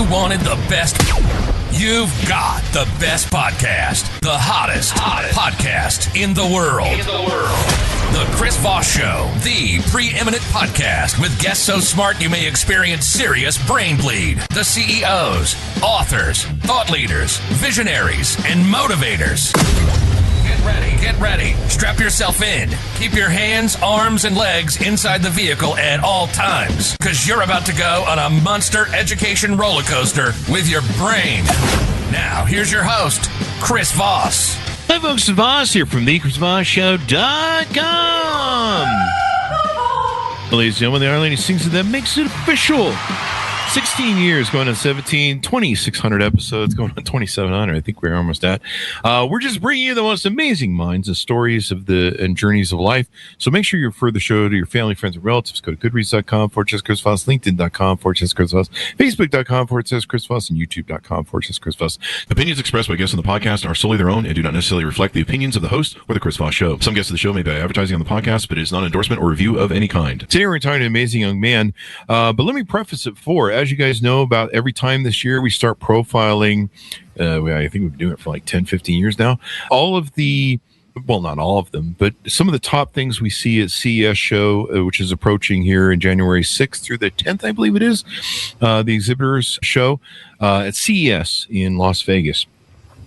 You wanted the best. You've got the best podcast. The hottest podcast in the world. The Chris Voss Show, the preeminent podcast with guests so smart you may experience serious brain bleed. The CEOs, authors, thought leaders, visionaries, and motivators. Get ready. Strap yourself in. Keep your hands, arms, and legs inside the vehicle at all times, because you're about to go on a monster education roller coaster with your brain. Now, here's your host, Chris Voss. Hi, folks. Voss here from thechrisvossshow.com. Ladies and gentlemen, the Our Lady sings it. That makes it official. 16 years, going on 17, 2,600 episodes, going on 2,700. I think we're almost at. We're just bringing you the most amazing minds and stories of and journeys of life. So make sure you refer the show to your family, friends, and relatives. Go to goodreads.com/Chris Voss, LinkedIn.com/Chris Voss, Facebook.com/Chris Voss, and YouTube.com/Chris Voss. Opinions expressed by guests on the podcast are solely their own and do not necessarily reflect the opinions of the host or the Chris Voss Show. Some guests of the show may be advertising on the podcast, but it is not an endorsement or review of any kind. Today we're talking to an amazing young man, but let me preface it as you guys know, about every time this year we start profiling, I think we've been doing it for like 10, 15 years now, all of the, well, not all of them, but some of the top things we see at CES show, which is approaching here in January 6th through the 10th, I believe it is, the exhibitors show at CES in Las Vegas.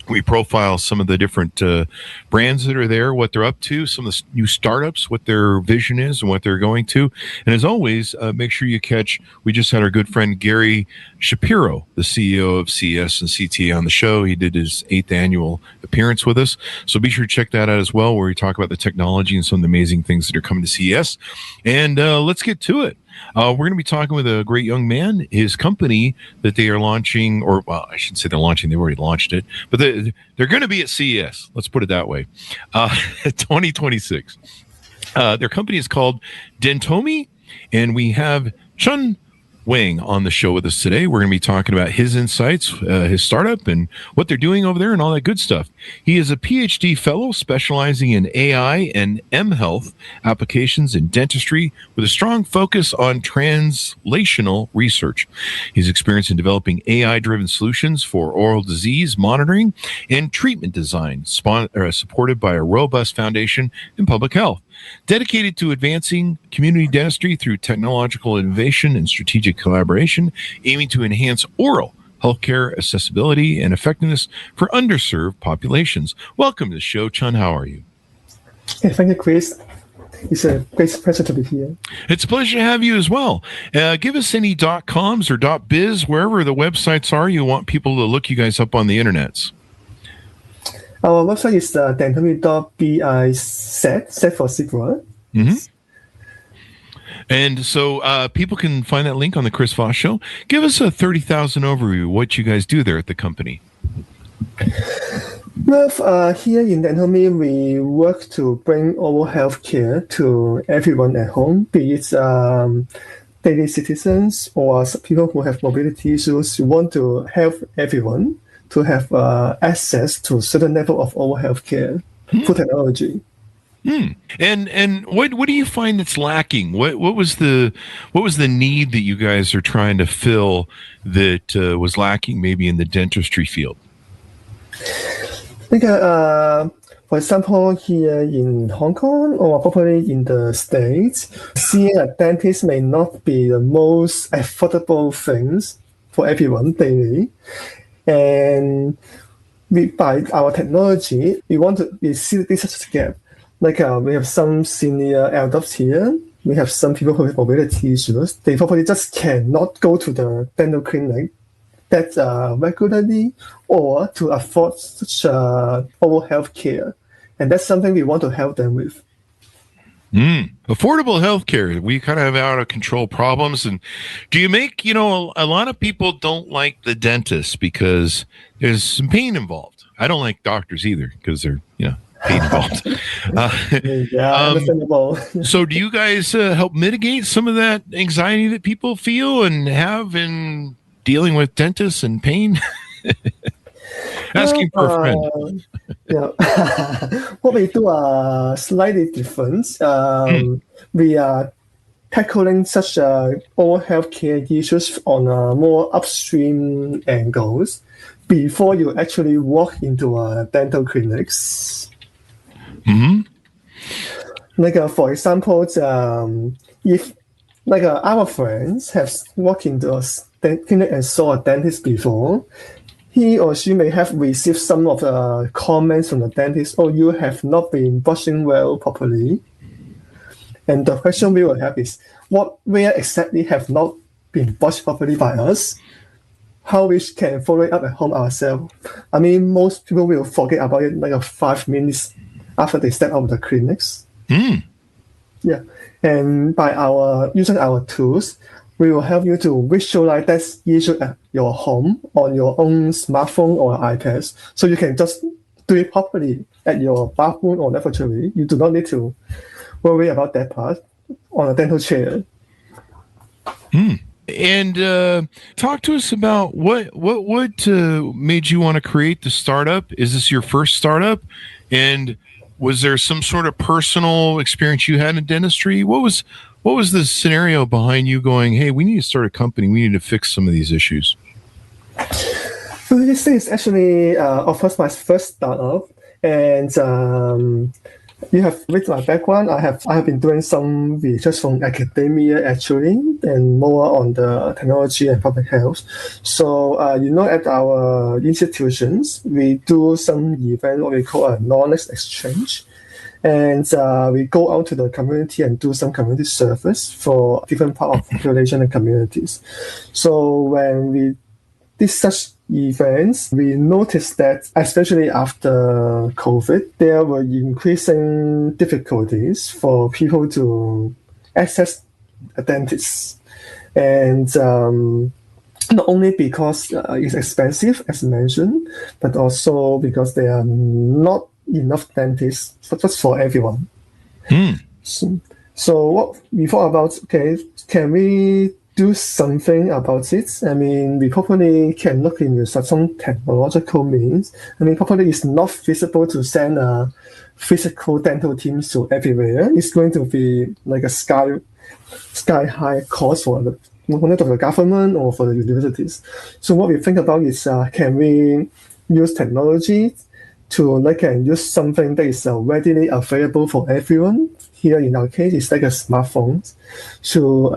We profile some of the different brands that are there, what they're up to, some of the new startups, what their vision is and what they're going to. And as always, make sure you catch, we just had our good friend Gary Shapiro, the CEO of CES and CTA on the show. He did his 8th annual appearance with us. So be sure to check that out as well, where we talk about the technology and some of the amazing things that are coming to CES. And let's get to it. We're going to be talking with a great young man, his company that they are launching, or well, I shouldn't say they're launching, they've already launched it, but they're going to be at CES. Let's put it that way. 2026. Their company is called Dentomi, and we have Chun Wang on the show with us today. We're going to be talking about his insights, his startup, and what they're doing over there and all that good stuff. He is a PhD fellow specializing in AI and mHealth applications in dentistry with a strong focus on translational research. He's experienced in developing AI-driven solutions for oral disease monitoring and treatment design, supported by a robust foundation in public health. Dedicated to advancing community dentistry through technological innovation and strategic collaboration, aiming to enhance oral healthcare accessibility and effectiveness for underserved populations. Welcome to the show, Chun. How are you? Hey, thank you, Chris. It's a great pleasure to be here. It's a pleasure to have you as well. Give us any .coms or .biz, wherever the websites are you want people to look you guys up on the internets. Our website is Dentomi.biz, set for zebra. Mm-hmm. And so people can find that link on the Chris Voss Show. Give us a 30,000 overview of what you guys do there at the company. Well, here in Dentomi, we work to bring oral health care to everyone at home, be it daily citizens or people who have mobility issues. We want to help everyone to have access to a certain level of oral health care through technology. And what do you find that's lacking? What was the need that you guys are trying to fill that was lacking maybe in the dentistry field? For example, here in Hong Kong or probably in the States, seeing a dentist may not be the most affordable things for everyone daily. And by our technology, we see this gap. Like we have some senior adults here. We have some people who have mobility issues. They probably just cannot go to the dental clinic that regularly or to afford such oral health care. And that's something we want to help them with. Affordable healthcare. We kind of have out of control problems. And do you make, a lot of people don't like the dentist because there's some pain involved. I don't like doctors either because they're, pain involved. Understandable. So do you guys help mitigate some of that anxiety that people feel and have in dealing with dentists and pain? Asking for a friend. What we do are slightly different. We are tackling such all healthcare issues on a more upstream angles before you actually walk into a dental clinics. Mm-hmm. For example, if our friends have walked into a clinic and saw a dentist before, he or she may have received some of the comments from the dentist, oh, you have not been brushing well properly. And the question we will have is, where exactly have not been brushed properly by us? How we can follow it up at home ourselves. I mean, most people will forget about it 5 minutes after they step out of the clinics. Yeah, and by using our tools, we will help you to visualize that issue at your home on your own smartphone or iPad, so you can just do it properly at your bathroom or laboratory. You do not need to worry about that part on a dental chair. And talk to us about what made you want to create the startup. Is this your first startup? And was there some sort of personal experience you had in dentistry? What was the scenario behind you going, hey, we need to start a company. We need to fix some of these issues? So this is actually, of course, my first startup. And you have read my background. I have been doing some research from academia actually, and more on the technology and public health. So at our institutions, we do some event what we call a knowledge exchange, and we go out to the community and do some community service for different part of population and communities. So when we did such events, we noticed that, especially after COVID, there were increasing difficulties for people to access a dentist. And not only because it's expensive, as mentioned, but also because there are not enough dentists just for everyone. So what we thought about, can we do something about it? I mean, we probably can look into some technological means. I mean, probably it's not feasible to send a physical dental teams to everywhere. It's going to be like a sky high cost for the government or for the universities. So what we think about is, can we use technology to use something that is readily available for everyone? Here in our case, it's like a smartphone to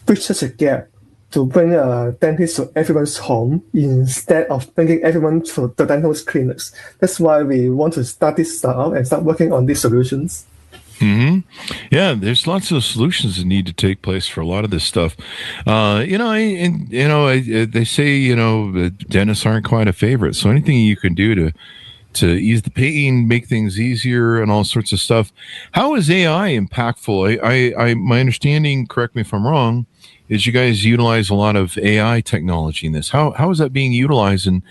bridge such a gap, to bring a dentist to everyone's home instead of bringing everyone to the dental clinics. That's why we want to start this startup and start working on these solutions. Yeah, there's lots of solutions that need to take place for a lot of this stuff. They say dentists aren't quite a favorite. So anything you can do to ease the pain, make things easier, and all sorts of stuff. How is AI impactful? My understanding, correct me if I'm wrong, is you guys utilize a lot of AI technology in this. How is that being utilized and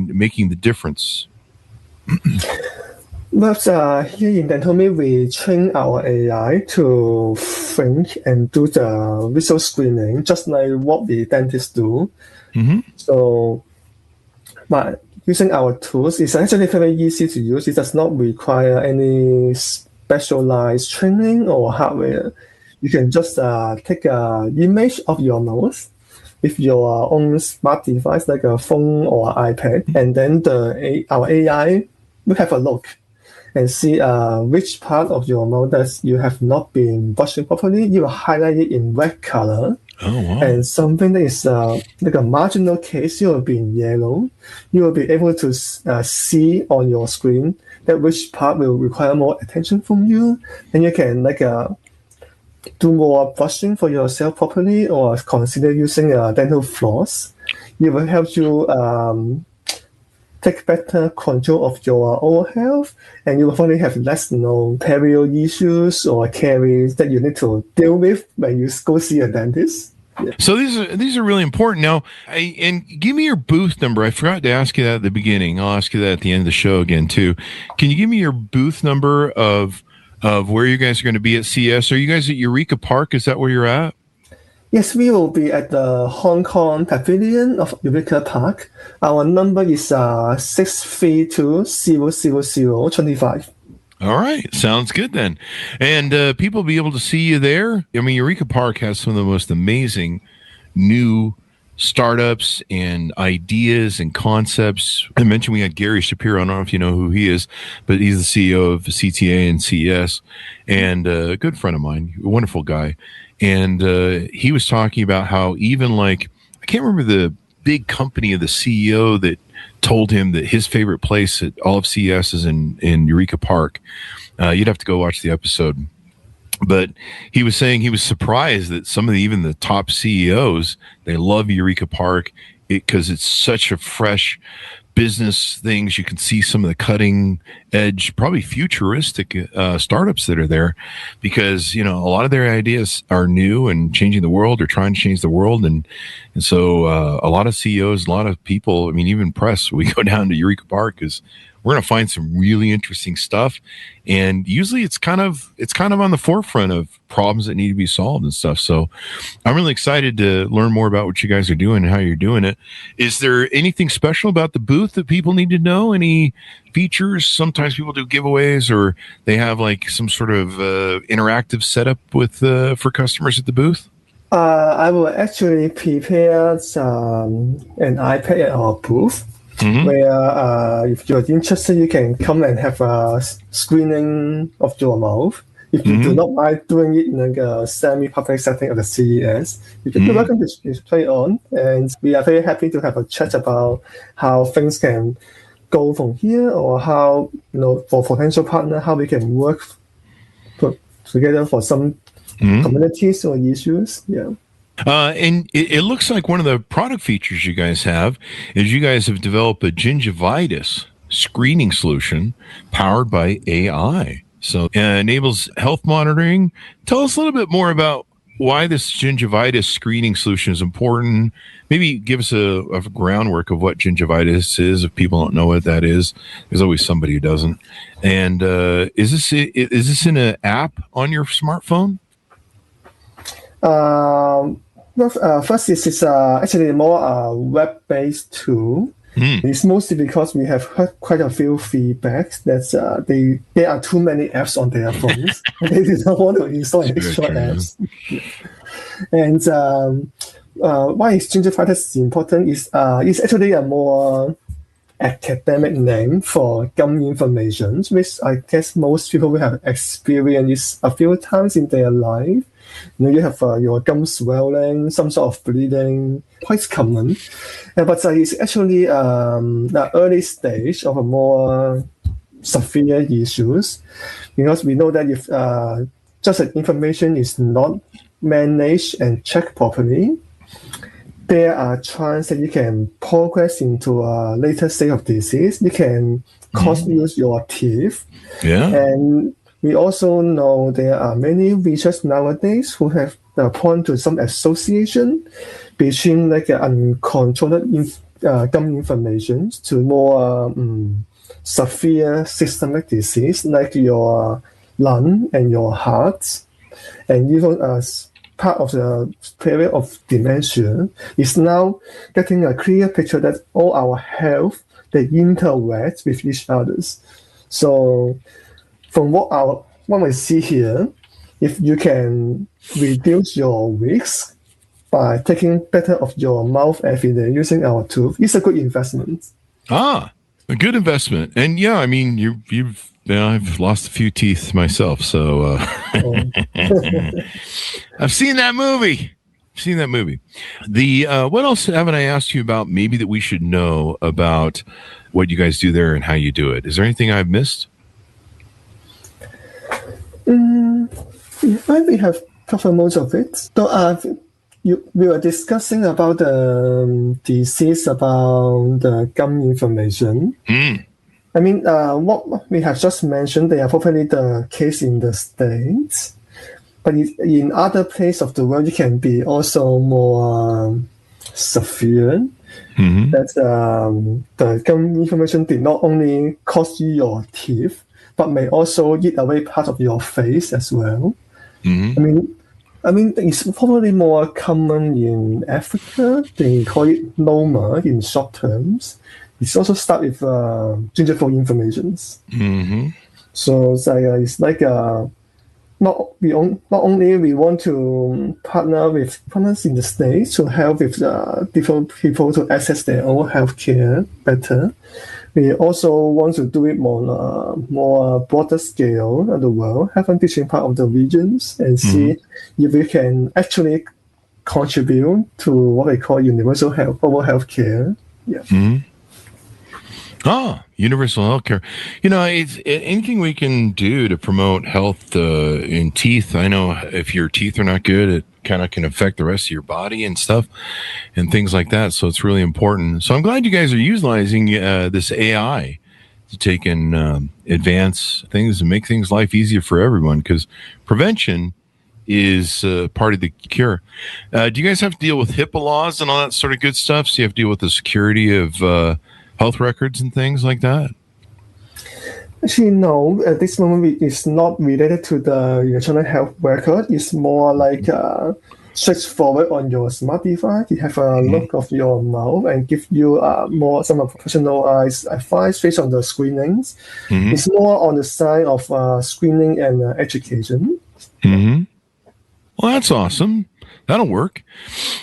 making the difference? But here in Dentomi, we train our AI to think and do the visual screening, just like what the dentists do. So, but using our tools is actually very easy to use. It does not require any specialized training or hardware. You can just take an image of your nose with your own smart device like a phone or iPad, and then our AI will have a look and see which part of your mouth that you have not been brushing properly. You will highlight it in red color. Oh, wow. And something that is like a marginal case, you will be in yellow. You will be able to see on your screen that which part will require more attention from you, and you can do more brushing for yourself properly, or consider using dental floss. It will help you take better control of your oral health, and you will probably have less perio issues or caries that you need to deal with when you go see a dentist. Yeah. So these are really important. Now, and give me your booth number. I forgot to ask you that at the beginning. I'll ask you that at the end of the show again too. Can you give me your booth number of where you guys are going to be at CES? Are you guys at Eureka Park? Is that where you're at? Yes, we will be at the Hong Kong Pavilion of Eureka Park. Our number is 632-000-25. All right. Sounds good then. And people will be able to see you there. I mean, Eureka Park has some of the most amazing new startups and ideas and concepts. I mentioned we had Gary Shapiro. I don't know if you know who he is, but he's the CEO of CTA and CES, and a good friend of mine, a wonderful guy. And he was talking about how even like, I can't remember the big company of the CEO that told him that his favorite place at all of CES is in Eureka Park. You'd have to go watch the episode. But he was saying he was surprised that some of even the top CEOs, they love Eureka Park because it's such a fresh business things. You can see some of the cutting edge, probably futuristic startups that are there, because a lot of their ideas are new and changing the world or trying to change the world, and so a lot of CEOs, a lot of people, I mean, even press, we go down to Eureka Park because we're going to find some really interesting stuff, and usually it's kind of on the forefront of problems that need to be solved and stuff. So I'm really excited to learn more about what you guys are doing and how you're doing it. Is there anything special about the booth that people need to know? Any features? Sometimes people do giveaways, or they have like some sort of interactive setup with for customers at the booth. I will actually prepare an iPad at our booth. Mm-hmm. Where if you're interested, you can come and have a screening of your mouth. If you do not mind doing it in a semi-public setting of the CES, you're welcome to play on. And we are very happy to have a chat about how things can go from here, or how, for potential partner, how we can work together for some communities or issues. Yeah. And it looks like one of the product features you guys have is you guys have developed a gingivitis screening solution powered by AI. So it enables health monitoring. Tell us a little bit more about why this gingivitis screening solution is important. Maybe give us a groundwork of what gingivitis is. If people don't know what that is, there's always somebody who doesn't. And is this in an app on your smartphone? First, this is actually more a web-based tool. It's mostly because we have heard quite a few feedbacks that there are too many apps on their phones. They do not want to install extra apps. And why is gingivitis important is it's actually a more academic name for gum inflammation, which I guess most people will have experienced a few times in their life. You have your gum swelling, some sort of bleeding, quite common. But it's actually the early stage of a more severe issues, because we know that if just an inflammation is not managed and checked properly, there are chances that you can progress into a later stage of disease. You can lose your teeth. Yeah. And we also know there are many research nowadays who have point to some association between like uncontrolled gum inflammation to more severe systemic disease like your lung and your heart, and even as part of the period of dementia is now getting a clear picture that all our health, they interact with each others. So from what we see here, if you can reduce your risks by taking better of your mouth every day using our tool, it's a good investment. A good investment. And yeah, I mean, I've lost a few teeth myself, so I've seen that movie. What else haven't I asked you about maybe that we should know about what you guys do there and how you do it? Is there anything I've missed? We have covered most of it. So we were discussing about the disease about the gum inflammation. I mean, what we have just mentioned, they are probably the case in the States. But in other places of the world, it can be also more severe. That the gum inflammation did not only cost you your teeth, but may also eat away part of your face as well. I mean, it's probably more common in Africa. They call it loma in short terms. It's also start with gingival inflammations. So it's like not only we want to partner with partners in the States to help with different people to access their own healthcare better. We also want to do it more broader scale in the world, having different part of the regions, and see if we can actually contribute to what we call universal health, overall healthcare. Yeah. Universal healthcare. It's anything we can do to promote health in teeth. I know if your teeth are not good, it kind of can affect the rest of your body and stuff and things like that. So it's really important. So I'm glad you guys are utilizing this AI to take and advance things and make things life easier for everyone, because prevention is part of the cure. Do you guys have to deal with HIPAA laws and all that sort of good stuff? So you have to deal with the security of health records and things like that? Actually, no. At this moment, it's not related to the electronic health record. It's more like straightforward on your smart device. You have a look of your mouth and give you more some personalized advice based on the screenings. It's more on the side of screening and education. Well, that's awesome. That'll work.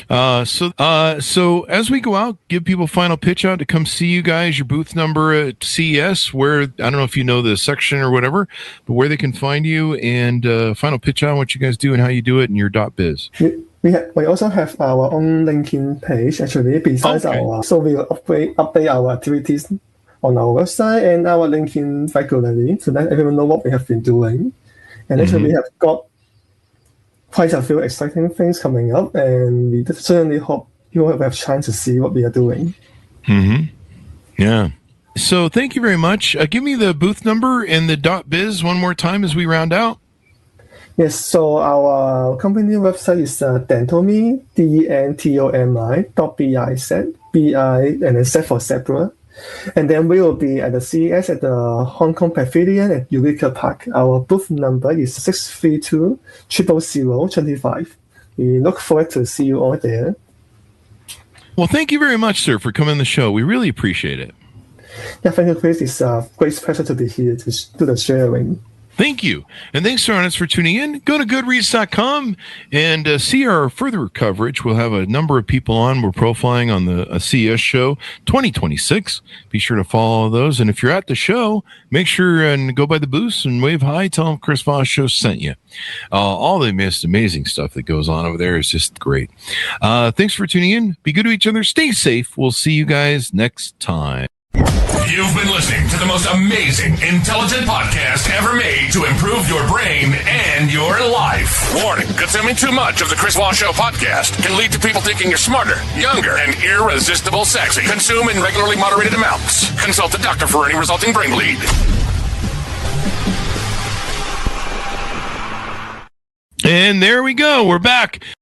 So as we go out, give people a final pitch out to come see you guys, your booth number at CES, where, I don't know if you know the section or whatever, but where they can find you, and final pitch out on what you guys do and how you do it, and your .biz. We also have our own LinkedIn page, actually, besides so we will update our activities on our website and our LinkedIn regularly, so that everyone know what we have been doing. And actually, we have got quite a few exciting things coming up, and we certainly hope you will have a chance to see what we are doing. Yeah. So thank you very much. Give me the booth number and the .biz one more time as we round out. Yes, so our company website is Dentomi, DENTOMI.biz, BI, and then Z for zebra. And then we will be at the CES at the Hong Kong Pavilion at Eureka Park. Our booth number is 632-000-25. We look forward to see you all there. Well, thank you very much, sir, for coming on the show. We really appreciate it. Yeah, thank you, Chris. It's a great pleasure to be here to do the sharing. Thank you. And thanks, Sarnes, for tuning in. Go to goodreads.com and see our further coverage. We'll have a number of people on. We're profiling on the CES show 2026. Be sure to follow those. And if you're at the show, make sure and go by the booths and wave hi. Tell them Chris Voss Show sent you. All the most amazing stuff that goes on over there is just great. Thanks for tuning in. Be good to each other. Stay safe. We'll see you guys next time. You've been listening to the most amazing, intelligent podcast ever made to improve your brain and your life. Warning, consuming too much of the Chris Voss Show podcast can lead to people thinking you're smarter, younger, and irresistible sexy. Consume in regularly moderated amounts. Consult a doctor for any resulting brain bleed. And there we go. We're back.